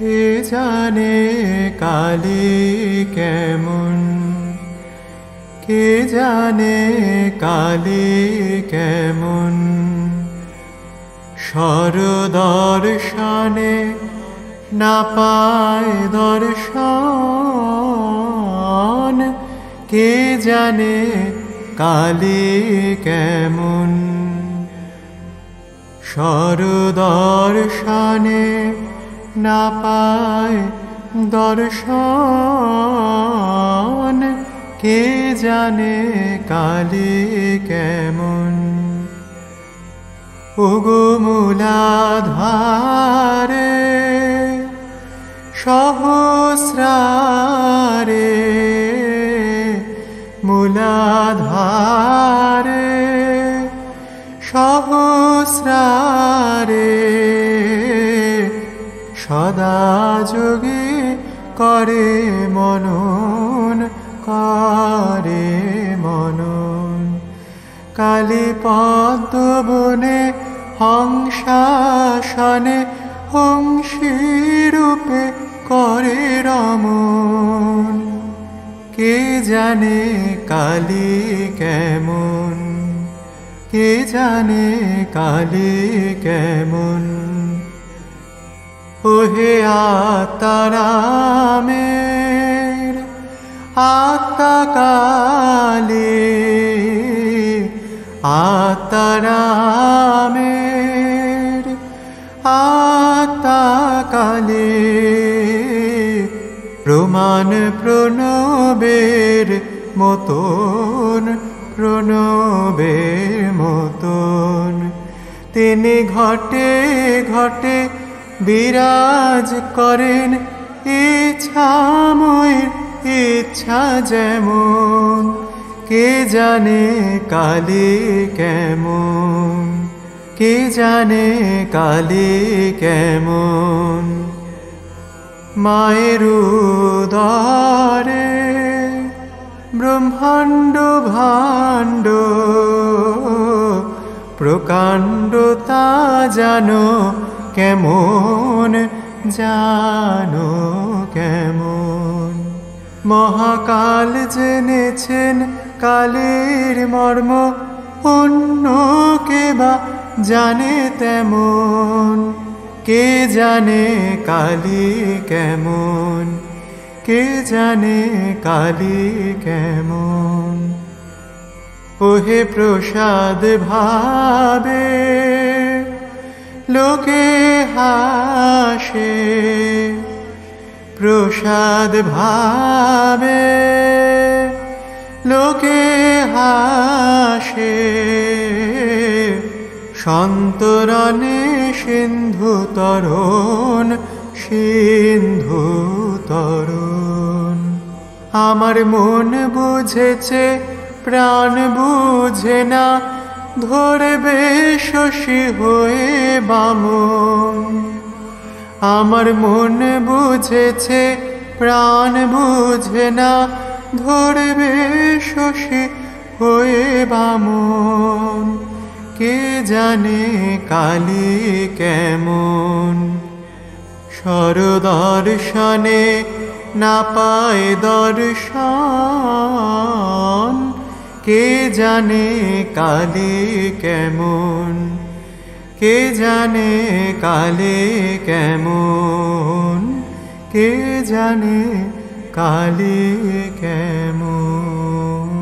কে জানে কালী কেমন, কে জানে কালী কেমন। সরদর্শনে না পায় দর্শন, কে জানে কালী কেমন। সরদর্শনে না পায় দর্শন, কে জানে কালী কেমন। ওগো মূলাধারে সহস্রারে, মূলাধারে সহস্রারে, সদা যোগী করে মনন, করে মনন। কালী পদ্মবনে হংসাসনে হংসীরূপে করে রমণ, কে জানে কালী কেমন, কে জানে কালী কেমন। ওহে আত্মারামের আত্মা কালী, আত্মারামের আত্মা কালী। প্রমাণ প্রণবের মতন, প্রণবের মতন। তিনি ঘটে ঘটে বিরাজ করেন, ইচ্ছাময়ের ইচ্ছা যেমন, কে জানে কালী কেমন, কে জানে কালী কেমন। মায়ের উদরে ব্রহ্মাণ্ড ভাণ্ড প্রকাণ্ড, তা জানো কেমন, জানো কেমন। মহাকাল জেনেছেন কালের মর্ম, অন্য কে বা জানে তেমন, কে জানে কালী কেমন, কে জানে কালী কেমন। ওহে প্রসাদ ভাবে লোকে হাসে, প্রসাদ ভাবে লোকে হাসে। সন্তরণে সিন্ধু তরণ, সিন্ধু তরণ। আমার মন বুঝেছে প্রাণ বুঝে না, ধরবে শশী হয়ে বামন। আমার মন বুঝেছে প্রাণ বুঝে না, ধরবে শশী হয়ে বামন, কে জানে কালী কেমন। সরদর্শনে না পায় দর্শন, কে জানে কালী কেমন, কে জানে কালী কেমন, কে জানে কালী কেমন।